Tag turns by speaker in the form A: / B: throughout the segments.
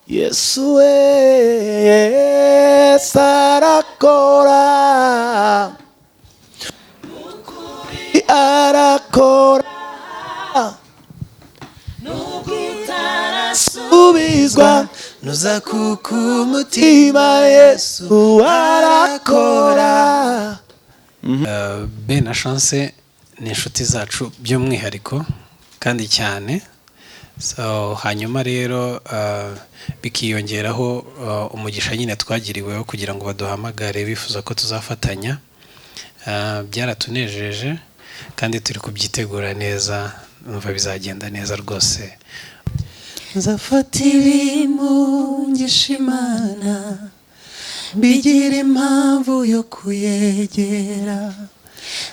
A: Yesu Yesu arakora arakora nugutarasubizwa nuza kukumutima Yesu arakora.
B: Ben na Chance ni inshuti zacu by'umwihariko kandi cyane. So hanyuma rero bikiyongeraho umugisha nyine twagiriweho kugira ngo baduhamagare bifuza ko tuzafatanya. Byaratunejeje kandi turi kubyitegura neza, numva bizagenda neza rwose.
A: Nzafata ibimungisha Imana bigira impamvu yo kuyegera,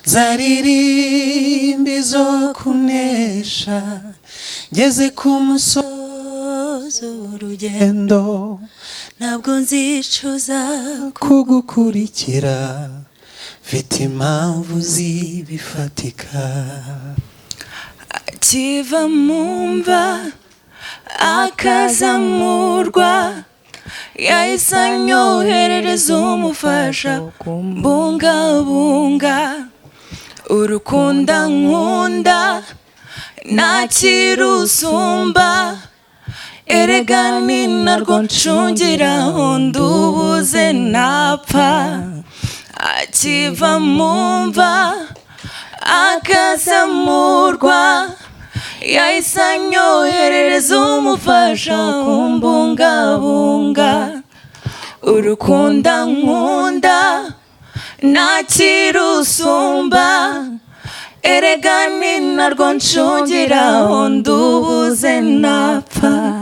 A: zaririmbi zo kunesha ngeze ku musozo w'urugendo, ntabwo nzicuza kugukurikira mfite impamvu zibifatika. Akiva mu mva akazamurwa yahise anyoherereza umufasha kumbungabunga, urukundo nkunda ntakirusumba, erega ni narwo ncungiraho ndubuze napfa. Akiva mu mva akazamurwa yahise anyoherereza umufasha kumbungabunga, urukundo nkunda ntakirusumba, erega ni narwo ncungiraho ndubuze napfa.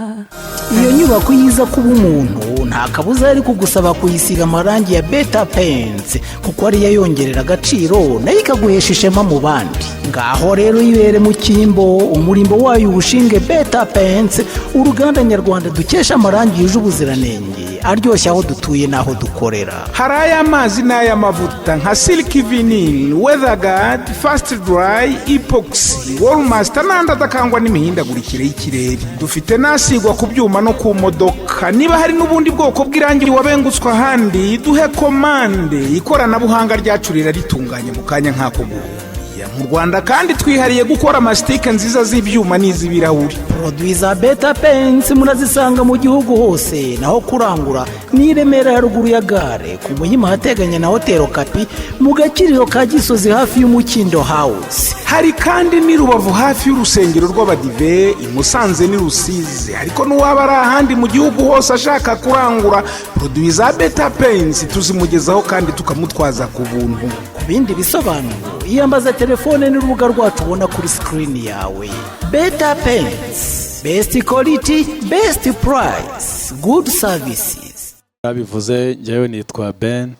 C: Iyo nyubako yiza kuba umuntu nta kabuza ari kugusaba kuyisiga amarangi ya Beta Paints, kuko ariyo yongerera agaciro nayo ikaguhesha ishema mu bandi. Ngaho rero yibere mu cyimbo, umurimbo wayo ubushinge Beta Paints, uruganda nyarwanda dukesha amarangi yuje ubuziranenge aryoshye aho dutuye n'aho dukorera.
D: Hari ay'amazi n'ay'amavuta nka Silk Vinyl, Weatherguard, Fast Dry, Epoxy, Wallmaster n'andi adakangwa n'imihindagurikire y'ikirere. Dufite n'asigwa ku byuma no ku modoka. Niba hari n'ubundi bwoko bw'irangi wabengutswa ahandi, duhe komande. Ikoranabuhanga ryacu ritunganye mu kanya nk'ako guhuya. Mu Rwanda kandi twihariye gukora amastike nziza z'ibyuma n'iz'ibirahuri.
C: Produit za Beta Paints murazisanga mu gihugu hose, naho kurangura ni Remera ya ruguru ya gare ku Muhima hateganye na Hotel Kapi, mu Gakiriro ka Gisozi hafi y'Umukindo House.
D: Hari kandi ni Rubavu hafi y'urusengero rw'Abadive, i Musanze ni Rusizi. Ariko n'uwaba ari ahandi mu gihugu hose ashaka kurangura produit za Beta Paints tuzimugezaho kandi tukamutwaza ku buntu.
C: Ku bindi bisobanuro iyambaza telefone n'urubuga rwacu ubona kuri screen yawe. Beta Paints, best quality, best price, good services.
E: Abivuze njyewe nitwa Ben.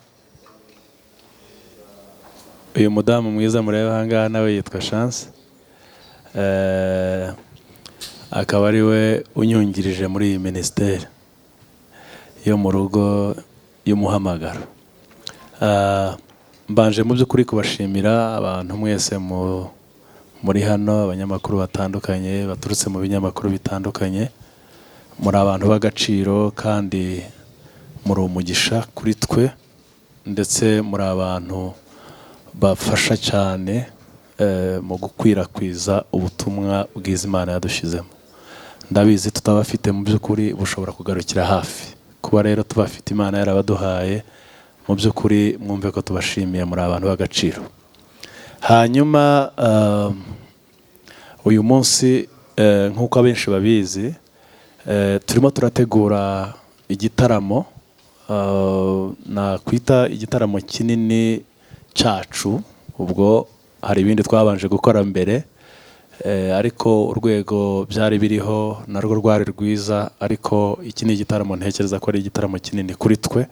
E: Uyu mudamu mwiza mureba hanga nawe yitwa Chance. Akaba ari we unyungirije muri iyi ministeri yo mu rugo y'umuhamagaro. Mbanje mu by'ukuri kubashimira abantu mwese muri hano, abanyamakuru batandukanye baturutse mu binyamakuru bitandukanye. Muri abantu b'agaciro kandi muri umugisha kuri twe, ndetse muri abantu bafasha cyane mu gukwirakwiza ubutumwa bwiza Imana yadushizemo. Ndabizi tutabafite mu by'ukuri bushobora kugarukira hafi. Kuba rero tubafite Imana yarabaduhaye, mu by'ukuri mwumve ko tubashimiye, muri abantu b'agaciro. Hanyuma uyu munsi nk'uko abenshi babizi, turimo turategura igitaramo, nakwita igitaramo kinini cyacu. Ubwo hari ibindi twabanje gukora mbere, ariko urwego byari biriho narwo rwari rwiza, ariko iki ni igitaramo ntekereza ko ari igitaramo kinini kuri twe.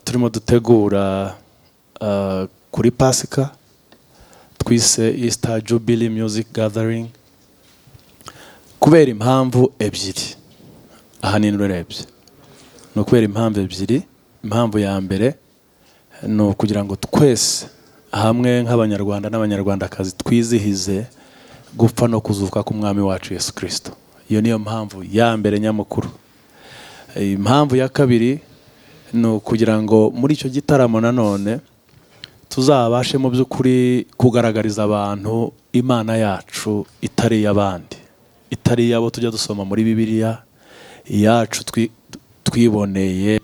E: Turimo dutegura kuri Pasika twise Easter Jubilee Music Gathering, kubera impamvu ebyiri. Ahanini urebye ni ukubera impamvu ebyiri. Impamvu ya mbere ni ukugira ngo twese hamwe nk'abanyarwanda n'abanyarwandakazi twizihize gupfa no kuzuka k'umwami wacu Yesu Kristo. iyo niyo mpamvu ya mbere nyamukuru. Impamvu ya kabiri ni ukugira ngo muri icyo gitaramo nanone tuzabashe mu by'ukuri kugaragariza abantu Imana yacu itari iy'abandi, itari iy'abo tujya dusoma muri Bibiliya, iyacu twiboneye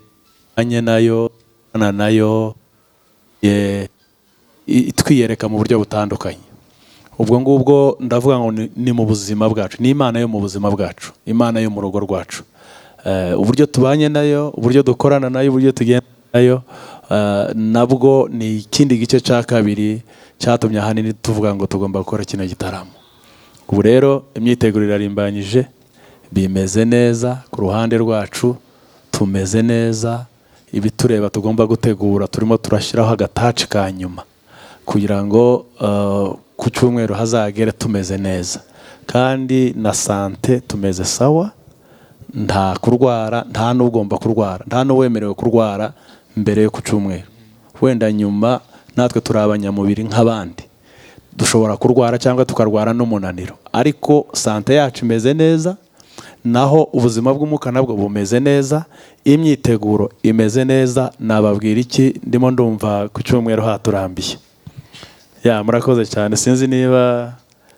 E: anye nayo nayo twiyereka mu buryo butandukanye. Ubwo ngubwo ndavuga ngo ni mu buzima bwacu, ni Imana yo mu buzima bwacu, Imana yo mu rugo rwacu, uburyo tubanye nayo, uburyo dukorana nayo, uburyo tugenda nayo, nabwo ni ikindi gice cya kabiri cyatumye ahanini tuvuga ngo tugomba gukora kino gitaramo. Ubu rero imyiteguro irarimbanyije, bimeze neza ku ruhande rwacu, tumeze neza, ibitureba tugomba gutegura turimo turashyiraho agataci ka nyuma kugira ngo ku cyumweru hazagere tumeze neza, kandi na sante tumeze sawa, nta kurwara, nta n'ugomba kurwara, nta n'uwemerewe kurwara mbere yo ku cyumweru. Wenda nyuma natwe turi abanyamubiri nk'abandi, dushobora kurwara cyangwa tukarwara n'umunaniro, ariko sante yacu imeze neza, naho ubuzima bw'umwuka nabwo bumeze neza, imyiteguro imeze neza. Nababwira iki? Ndimo ndumva ku cyumweru haturambiye. Murakoze cyane. Sinzi niba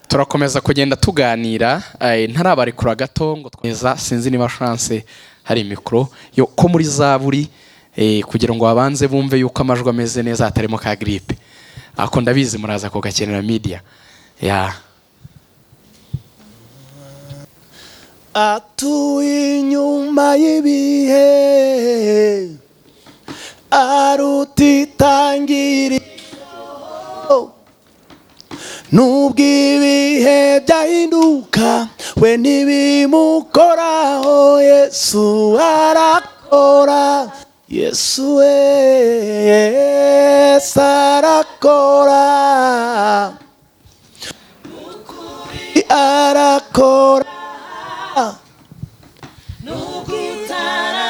F: turakomeza kugenda tuganira, ntarabarekura gato ngo tweza. Sinzi niba chance hari mikro yo ko muri Zaburi, kugira ngo abanze bumve yuko amajwi ameze neza atarimo ka gripe. Ako ndabizi muraza ko gakenera media.
E: Atuye inyuma y'ibihe, arutitangira nubwo ibihe byahinduka, we ntibimukoraho. Yesu arakora, Yesu arakora, arakora,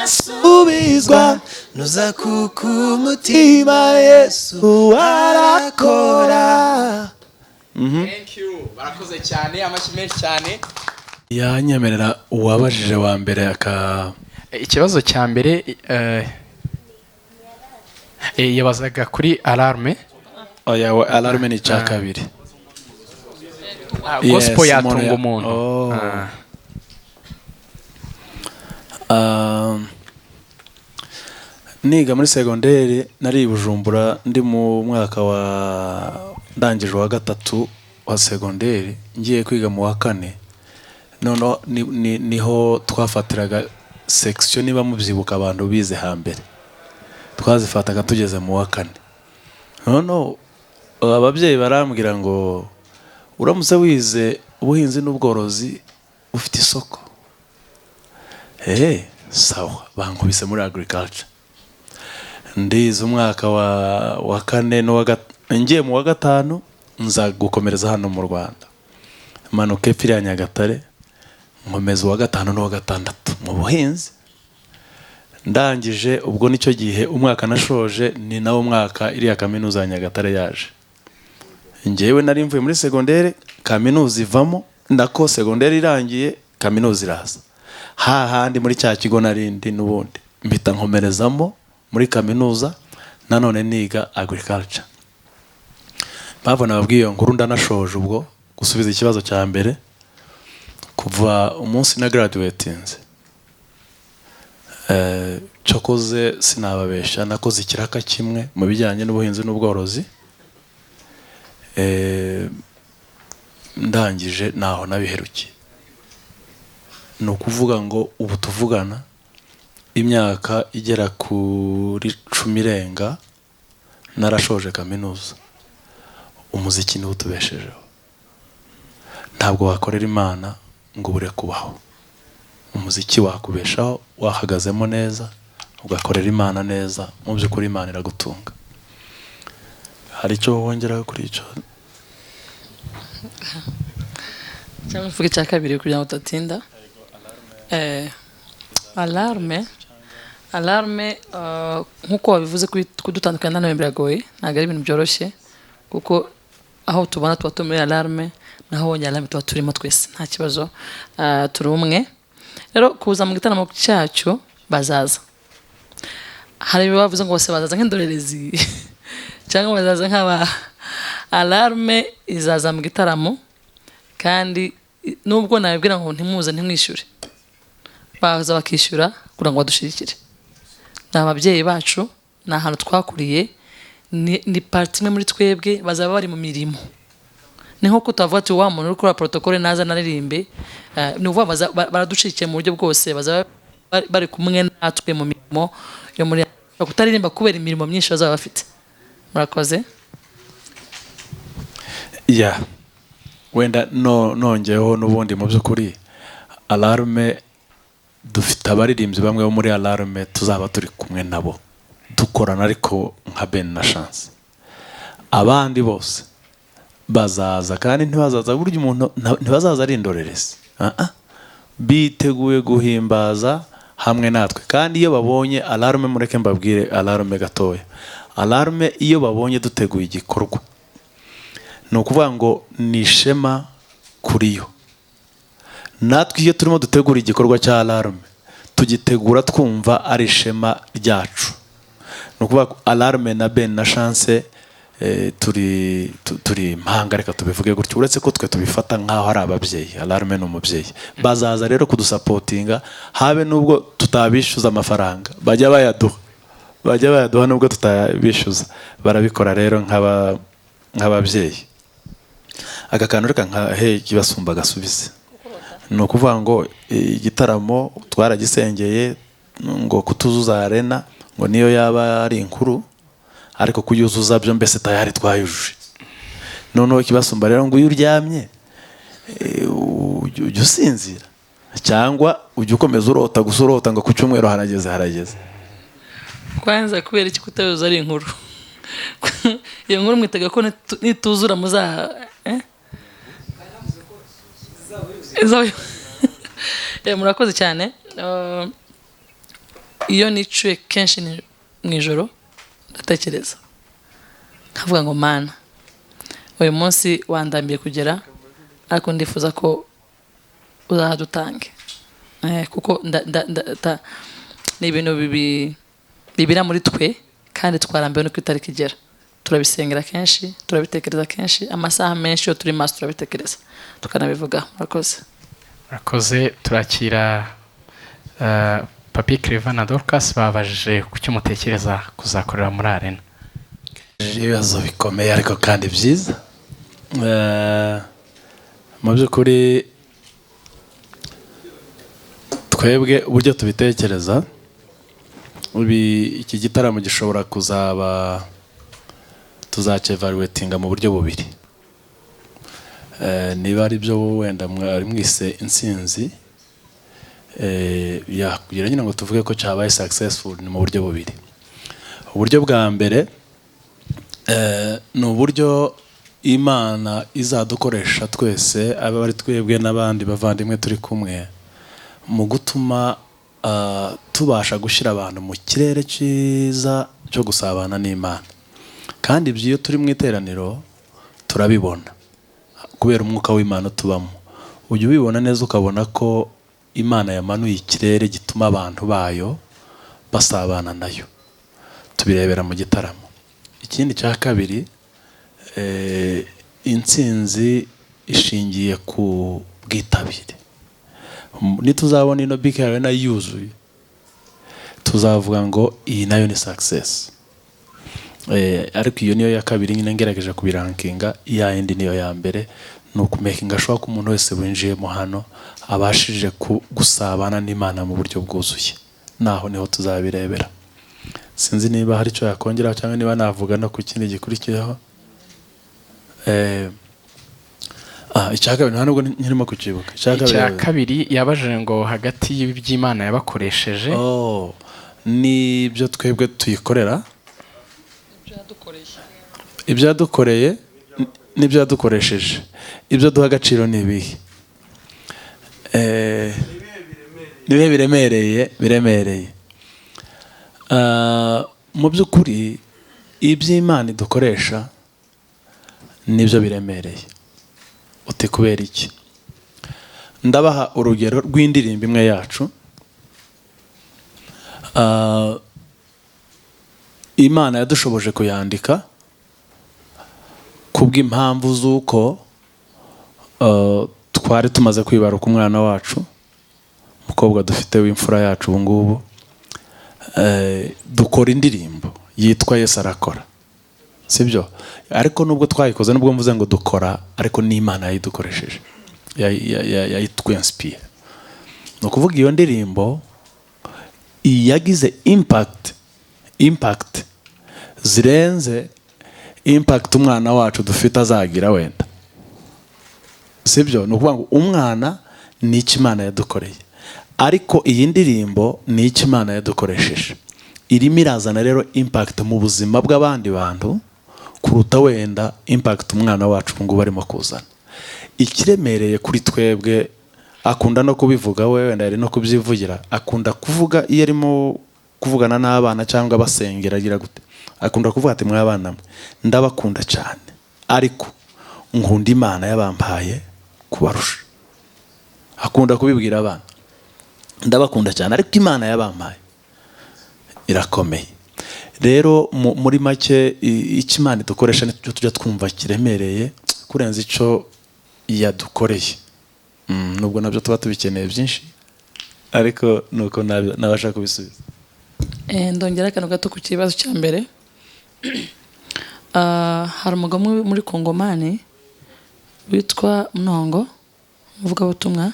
E: subizwa nuza kuku umutima. Yesu arakora.
F: Thank you. Barakoze cyane, amashyi menshi cyane.
E: Yanyemerera uwabajije wa mbere
F: ikibazo cya mbere yabazaga kuri alarme.
E: Alarme ni cya kabiri.
F: Gospel yatunga umuntu.
E: Niga muri segonderi, nari i Bujumbura, ndi mu mwaka ndangije wa gatatu wa segonderi, ngiye kwiga mu wa kane. Noneho niho twafatiraga section, niba mubyibuka abantu bize hambere, twazifataga tugeze mu wa kane. Noneho ababyeyi barambwira ngo uramutse wize ubuhinzi n'ubworozi ufite isoko. Sawa, bankubise muri agriculture. Ndize umwaka wa kane ngiye mu wa gatanu, nza gukomereza hano mu Rwanda, manuka epfiri ya Nyagatare, nkomeza uwa gatanu n'uwa gatandatu mu buhinzi. Ndangije ubwo nicyo gihe umwaka nashoje, ni nawo mwaka iriya kaminuza ya Nyagatare yaje. Njyewe nari mvuye muri segonderi, kaminuza ivamo, ndako segonderi irangiye kaminuza iraza. Hahandi muri cya kigo narindi n'ubundi mpita nkomerezamo muri kaminuza, nanone niga agriculture. Babona babwiye iyo nkuru ndanashoje. Ubwo gusubiza ikibazo cya mbere, kuva umunsi na graduatinze, cyokoze sinababesha, nakoze ikiraka kimwe mu bijyanye n'ubuhinzi n'ubworozi. Ndangije naho nabiherukiye. Ni ukuvuga ngo ubu tuvugana imyaka igera kuri 10 irenga, narashoje kaminuza. Umuziki niwo utubeshejeho. Ntabwo wakorera Imana ngo ubure kubaho. Umuziki wakubeshaho wahagazemo neza, ugakorera Imana neza, mu by'ukuri Imana iragutunga. Hari icyo wongeraho kuri icyo?
G: Cyangwa mvuge cya kabiri kugira ngo utatinda. Alarme nkuko wabivuze kudutandukana nawe biragoye, ntabwo ari ibintu byoroshye, kuko aho tubona tuba turi muri alarme naho wonye alarme tuba turimo twese nta kibazo turi umwe rero kuza mu gitaramo cyacu bazaza hari bavuze ngo bose bazaza nk'indorerezi cyangwa bazaza nk'aba alarme izaza mu gitaramo kandi nubwo nabibwira ngo ntimuze ntimwishyure baza bakishyura kugira ngo badushigikire ni ababyeyi bacu ni ahantu twakuriye ni parti imwe muri twebwe bazaba bari mu mirimo ni nko kutavuga ati wa muntu uri kuri protocole naza naririmbe ni uvuga baraducikiye mu buryo bwose bazaba bari kumwe natwe mu mirimo yo muri kutaririmba kubera imirimo myinshi bazaba bafite murakoze
E: wenda nongeyeho n'ubundi mu by'ukuri alarme dufite abaririmbyi bamwe bo muri alarme tuzaba turi kumwe nabo dukorana ariko nka Ben na Chance abandi bose bazaza kandi ntibazaza burya umuntu ntibazaza ari indorerezi biteguye guhimbaza hamwe natwe kandi iyo babonye alarme mureke mbabwire alarme gatoya alarme iyo babonye duteguye igikorwa ni ukuvuga ngo ni ishema kuri yo natwe iyo turimo dutegura igikorwa cya alarme tugitegura twumva ari ishema ryacu ni ukuvuga alarme na Ben na Chance turi impanga reka tubivuge gutyo uretse ko twe tubifata nk'aho ari ababyeyi alarme ni umubyeyi bazaza rero kudusapotinga habe nubwo tutabishyuza amafaranga bajya bayaduha nubwo tutabishyuza barabikora rero nk'ababyeyi aka kantu reka nkahe kibasumba gasubize ni ukuvuga ngo igitaramo twaragisengeye ngo kutuzuza arena ngo niyo yaba ari inkuru ariko kuyuzuza byo mbese tayari twayujuje noneho kibasumba rero ngo iyo uryamye ujya usinzira cyangwa ujya ukomeza urota gusa urota ngo ku cyumweru harageze
G: kwanza kubera iki kutayuzuza ari inkuru iyo nkuru mwitega ko nituzura muza murakoze cyane iyo nicuye kenshi mu ijoro ndatekereza nkavuga ngo mana uyu munsi wandambiye kugera ariko ndifuza ko uzadutange kuko ni ibintu bibira muri twe kandi twarambiwe no kwitarika igera turabisengera kenshi turabitekereza kenshi amasaha menshi yo turi maso turabitekereza tukanabivuga murakoze
F: turakira Papi Claver na Dorcas babajije kucyo mutekereza kuzakorera muri arena
E: ibibazo bikomeye ariko kandi byiza mu by'ukuri twebwe uburyo tubitekereza iki gitaramo gishobora kuzaba tuzacevaluatinga mu buryo bubiri niba ari byo wenda mwari mwise intsinzi kugira nyine ngo tuvuge ko cyabaye successful ni mu buryo bubiri uburyo bwa mbere ni uburyo Imana izadukoresha twese aba bari twebwe n'abandi bavandimwe turi kumwe mu gutuma tubasha gushyira abantu mu kirere cyiza cyo gusabana n'Imana kandi ibyo iyo turi mu iteraniro turabibona kubera umwuka w'Imana tubamo ujya ubibona neza ukabona ko Imana yamanuye ikirere gituma abantu bayo basabana nayo tubirebera mu gitaramo ikindi cya kabiri intsinzi ishingiye ku bwitabire nituzabona ino big arena yuzuye tuzavuga ngo iyi nayo ni success ariko iyo niyo ya kabiri nyine ngerageje kubirankinga iya yindi niyo ya mbere ni ukumekinga ashobora ko umuntu wese winjiyemo hano abashije gusabana n'Imana mu buryo bwuzuye naho niho tuzabirebera sinzi niba hari icyo yakongeraho cyangwa niba navuga no ku kindi gikurikiyeho icya kabiri ntabwo nkirimo kukibuka
F: icya kabiri yabajije ngo hagati y'iby'Imana yabakoresheje
E: n'ibyo twebwe tuyikorera ibyo yadukoreye n'ibyo yadukoresheje ibyo duha agaciro ni ibihe nibihe biremereye mu by'ukuri iby'Imana idukoresha nibyo biremereye. Uti kubera iki? Ndabaha urugero rw'indirimbo imwe yacu. Imana yadushoboje kuyandika kubw'impamvu z'uko twari tumaze kwibaruka umwana wacu, umukobwa dufite w'imfura yacu ubu ngubu. Dukora indirimbo yitwa Yesu arakora, sibyo? Ariko nubwo twayikoze, nubwo mvuze ngo dukora, ariko n'Imana yayidukoresheje, yayitwinspire. Ni ukuvuga iyo ndirimbo yagize impact zirenze impact umwana wacu dufite azagira wenda, sibyo? Ni ukuvuga ngo umwana ni icyo Imana yadukoreye, ariko iyi ndirimbo ni icyo Imana yadukoresheje. Irimo irazana rero impact mu buzima bw'abandi bantu kuruta wenda impact umwana wacu ubu ngubu arimo kuzana. Ikiremereye kuri twebwe, akunda no kubivuga we, wenda yari no kubyivugira, akunda kuvuga iyo arimo kuvugana n'abana cyangwa basengera, agira gute, akunda kuvuga ati mwabana mwe ndabakunda cyane, ariko nkunda Imana yabampaye kubarusha. Akunda kubibwira abana, ndabakunda cyane ariko Imana yabampaye irakomeye. Rero muri make icyo Imana idukoresha nicyo tujya twumva kiremereye kurenza icyo yadukoreye. Nubwo nabyo tuba tubikeneye byinshi, ariko nuko nabasha kubisubiza.
G: Ndongera akantu gato ku kibazo cya mbere. Hari umugabo muri Kongomani witwa Mnongo, umuvugabutumwa,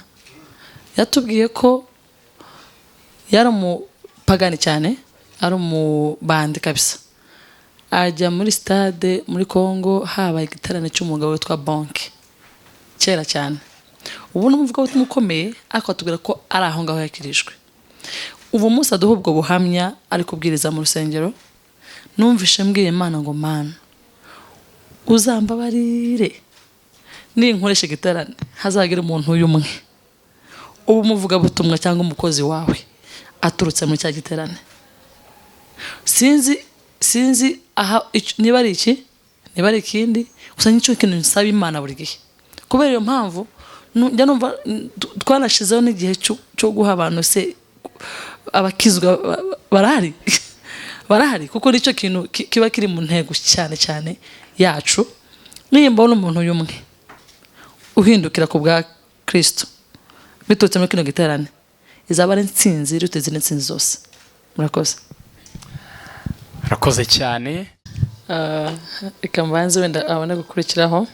G: yatubwiye ko yari umupagani cyane, ari umubandi kabisa. Ajya muri stade muri Kongo habaye igitaramo cy'umugabo witwa Bonke, kera cyane. Ubu ni umuvugabutumwa ukomeye, ariko atubwira ko ari aho ngaho yakirijwe. Ubu munsi aduha ubwo buhamya ari kubwiriza mu rusengero. Numvishe mbwiye Imana ngo Mana uzambabarire ninkoresha gitarane hazagira umuntu y'umwe ubu umuvugabutumwa cyangwa umukozi wawe aturutse muri cya giterane. Sinzi aha niba ari iki, niba ari ikindi, gusa nicyo kintu nsaba Imana buri gihe. Kubera iyo mpamvu njya numva twanashizeho n'igihe cyo guha abantu se abakizwa barahari kuko nicyo kintu kiba kiri mu ntego cyane cyane yacu. Nimba umuntu y'umwe uhindukira ku bwa Kristo biturutse muri kino giterane, izaba ari intsinzi irute izindi ntsinzi zose. Murakoze.
F: Murakoze cyane.
G: Reka mbanze wenda abone gukurikiraho.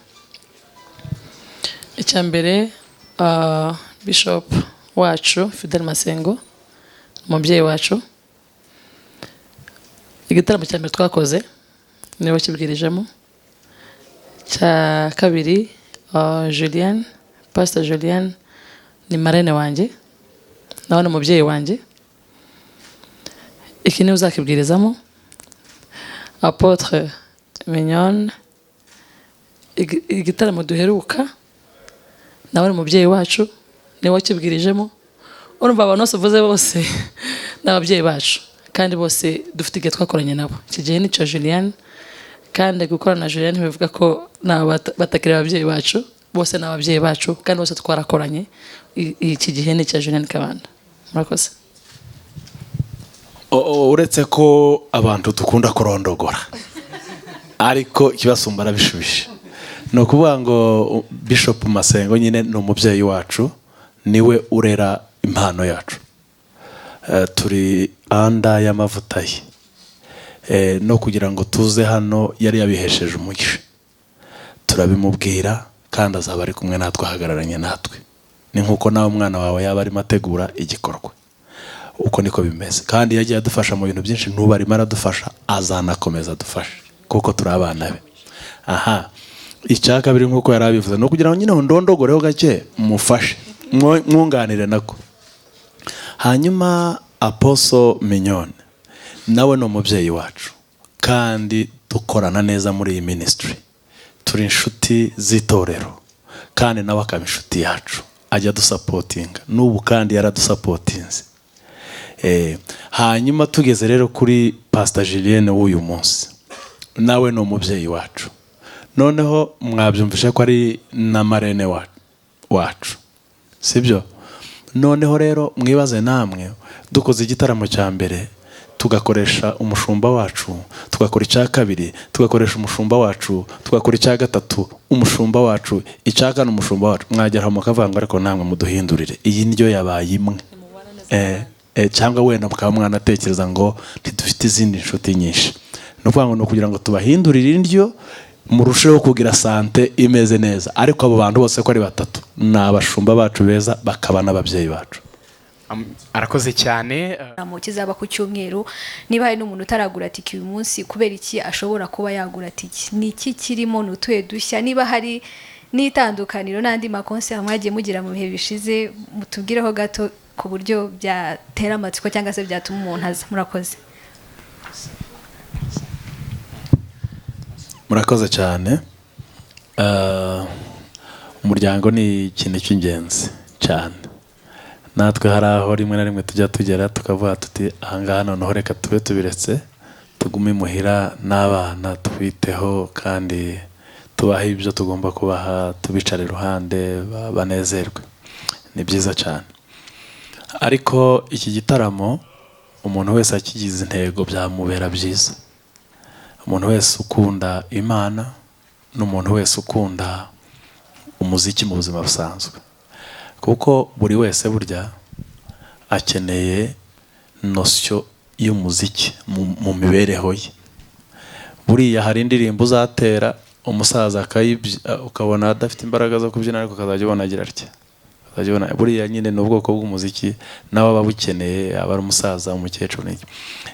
G: Icya mbere, Bishop wacu Fidel Masengo, umubyeyi wacu, igitaramo cya mbere twakoze niwe wakibwirijemo. Cya kabiri, Julienne, Pastor Julienne ni marene wanjye, nawe ni umubyeyi wanjye. Iki niwe uzakibwirizamo. Apotre Mignonne, igitaramo duheruka, nawe ni umubyeyi wacu, niwe wakibwirijemo. Urumva abantu bose uvuze bose ni ababyeyi bacu, kandi bose dufite igihe twakoranye nabo. Iki gihe ni cya Julienne, kandi gukorana na Julienne bivuga ko batakiri ababyeyi bacu, bose ni ababyeyi bacu, kandi bose twarakoranye. Iki gihe ni cya Julienne Kabanda. Murakoze.
E: Uretse ko abantu dukunda kurondogora, ariko ikibasumba arabishubije. Ni ukuvuga ngo Bishop Masengo nyine ni umubyeyi wacu, niwe urera impano yacu. Turi anda y'amavuta ye, no kugira ngo tuze hano yari yabihesheje umugisha. Turabimubwira kandi azaba ari kumwe natwe, ahagararanye natwe. Ni nkuko nawe umwana wawe yaba arimo ategura igikorwa, uko niko bimeze. Kandi yagiye adufasha mu bintu byinshi, n'ubu arimo aradufasha, azanakomeza adufasha kuko turi abana be. Icya kabiri nkuko yari abivuze, no kugira ngo nyine ndondogoreho gake mufashe, mwunganire nako. Hanyuma Apostle Mignonne nawe ni umubyeyi wacu, kandi dukorana neza muri iyi ministry. Turi inshuti z'itorero, kandi nawe akaba inshuti yacu, ajya dusapotinga n'ubu kandi yaradusapotinze. Hanyuma tugeze rero kuri Pastor Julienne w'uyu munsi, nawe ni umubyeyi wacu, noneho mwabyumvishe ko ari na marene wacu sibyo? Noneho rero mwibaze namwe, dukoze igitaramo cya mbere tugakoresha umushumba wacu, tugakora icya kabiri tugakoresha umushumba wacu, tugakora icya gatatu umushumba wacu, icya kane umushumba wacu, mwagera mukavuga ngo ariko namwe muduhindurire, iyi ndyo yabaye imwe. Cyangwa wenda mukaba mwanatekereza ngo ntidufite izindi nshuti nyinshi. Ni ukuvuga ngo ni ukugira ngo tubahindurire indyo murusheho kugira sante imeze neza. Ariko abo bantu bose ko ari batatu ni abashumba bacu beza, bakaba n'ababyeyi bacu.
F: Arakoze cyane.
H: Mu kizaba ku cyumweru, niba hari n'umuntu utaragura tiki uyu munsi, kubera iki ashobora kuba yagura tiki? Ni iki kirimo? Ni utuye dushya? Niba hari n'itandukaniro n'andi makonseri mwagiye mugira mu bihe bishize, mutubwireho gato ku buryo byatera amatsiko cyangwa se byatuma umuntu aza. Murakoze.
E: Murakoze cyane. Umuryango ni ikintu cy'ingenzi cyane. Natwe hari aho rimwe na rimwe tujya tugera tukavuga tuti ahangaha noneho reka tube tubiretse, tugume muhira n'abana twiteho kandi tubahe ibyo tugomba kubaha, tubicare iruhande banezerwe. Ni byiza cyane. Ariko iki gitaramo umuntu wese akigize intego byamubera byiza. Umuntu wese ukunda Imana n'umuntu wese ukunda umuziki mu buzima busanzwe, kuko buri wese burya akeneye nosyo y'umuziki mu mibereho ye. Buriya hari indirimbo uzatera umusaza ukabona adafite imbaraga zo kubyina, ariko ukazajya ubona agira atya. Buriya nyine ni ubwoko bw'umuziki nawe aba bukeneye, aba ari umusaza, umukecuru.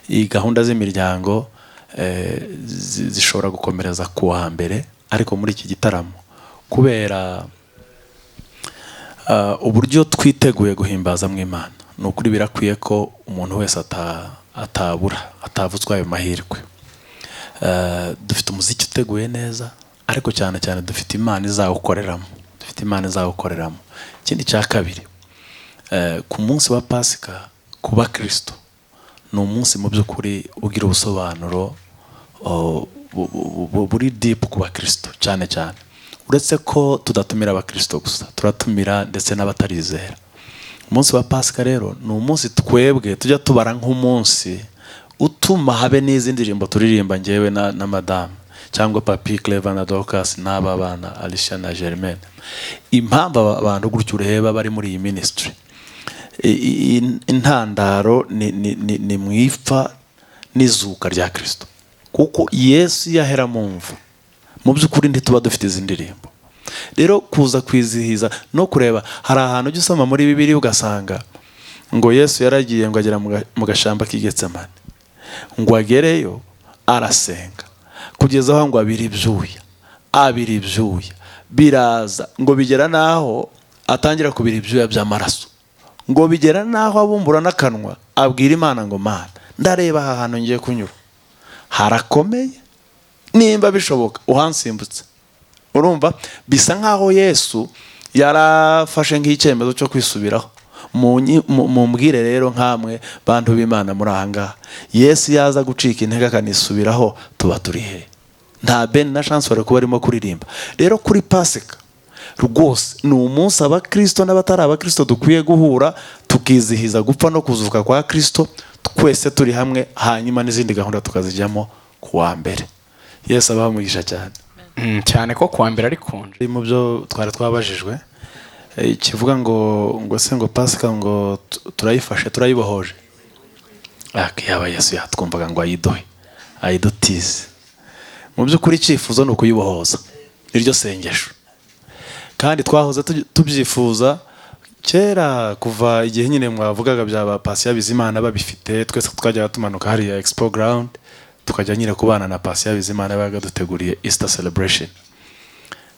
E: Iyi gahunda z'imiryango zishobora gukomereza ku wa mbere, ariko muri iki gitaramo kubera uburyo twiteguye guhimbaza mu Imana, ni ukuri birakwiye ko umuntu wese atavutswa ayo mahirwe. Dufite umuziki uteguye neza, ariko cyane cyane dufite Imana izawukoreramo. Ikindi cya kabiri, ku munsi wa Pasika ku bakristo ni umunsi mu by'ukuri ugira ubusobanuro buri deep ku bakristo cyane cyane. Uretse ko tudatumira abakristo gusa, turatumira ndetse n'abatarizera. Umunsi wa Pasika rero ni umunsi twebwe tujya tubara nk'umunsi utuma habe n'izindi ndirimbo turirimba njyewe na madame cyangwa Papi Clever na Dorcas n'aba bana Alicia na Germaine. Impamvu abantu gutyo ureba bari muri iyi ministry, intandaro ni mwipfa n'izuka rya Kristo, kuko Yesu yahera mu mva. Mu by'ukuri ntituba dufite izi ndirimbo. Rero kuza kwizihiza no kureba, hari ahantu ujya usoma muri Bibiliya ugasanga ngo Yesu yaragiye ngo agera mu gashamba k'i Getsemane, ngo agereyo arasenga kugeza aho ngo abira ibyuya biraza, ngo bigera naho atangira kubira ibyuya by'amaraso, ngo bigera naho abumbura n'akanwa abwira Imana ngo Mana, ndareba aha hantu ngiye kunyura harakomeye, nimba bishoboka uhansimbutse. Urumva bisa nkaho Yesu yarafashe nk'icyemezo cyo kwisubiraho. Mumbwire rero nkamwe bantu b'Imana muri ahangaha, Yesu yaza gucika intege akanisubiraho, tuba turi he? Nta Ben na chance bari kuba barimo kuririmba. Rero kuri Pasika rwose ni umunsi abakristo n'abatari abakristo dukwiye guhura, tukizihiza gupfa no kuzuka kwa Kristo twese turi hamwe, hanyuma n'izindi gahunda tukazijyamo ku wa mbere. Yesu abamugisha cyane.
F: Cyane ko ku wa mbere ari konje.
E: Mu byo twari twabajijwe kivuga ngo se ngo Pasika ngo turayifashe turayibohoje. Yaba Yesu yatwumvaga ngo ayidutize. Mu by'ukuri icyifuzo ni ukuyibohoza, iryo sengesho. Kandi twahoze tubyifuza kera, kuva igihe nyine mwavugaga byaba Patient Bizimana babifite, twese twajyaga tumanuka hariya Expo Ground tukajya nyine kubana na Patient Bizimana baga duteguriye Easter celebration.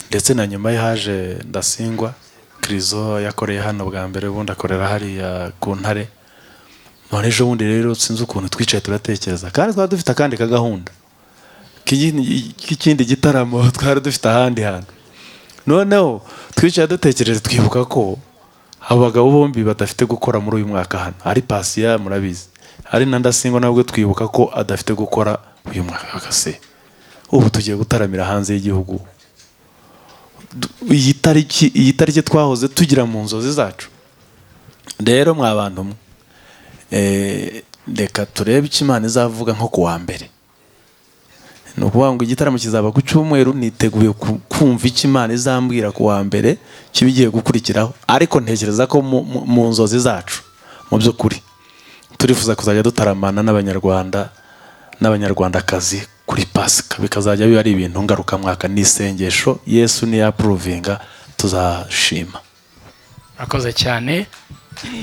E: Ndetse na nyuma yaje Ndasingwa Krizo yakoreye hano bwa mbere, ubundi akorera hariya ku Ntare. None ejo bundi rero sinzi ukuntu twicaye turatekereza, kandi twari dufite akandi kagahunda k'ikindi gitaramo twari dufite ahandi hantu. Noneho twicaye dutekereje, twibuka ko abagabo bombi badafite gukora muri uyu mwaka hano. Ari Patient murabizi, ari na Ndasingwa nabwo twibuka ko adafite gukora uyu mwaka. Akase ubu tugiye gutaramira hanze y'igihugu iyi tariki twahoze tugira mu nzozi zacu. Rero mwa bantu mwe, reka turebe icyo Imana izavuga nko ku wa mbere. Ni ukuvuga ngo igitaramo kizaba ku cyumweru, niteguye kumva icyo Imana izambwira ku wa mbere kibigiye gukurikiraho. Ariko ntekereza ko mu nzozi zacu mu by'ukuri turifuza kuzajya dutaramana n'abanyarwanda n'abanyarwandakazi kuri Pasika, bikazajya biba ari ibintu ngarukamwaka n'isengesho. Yesu niyapuruvinga tuzashima.
F: Murakoze cyane.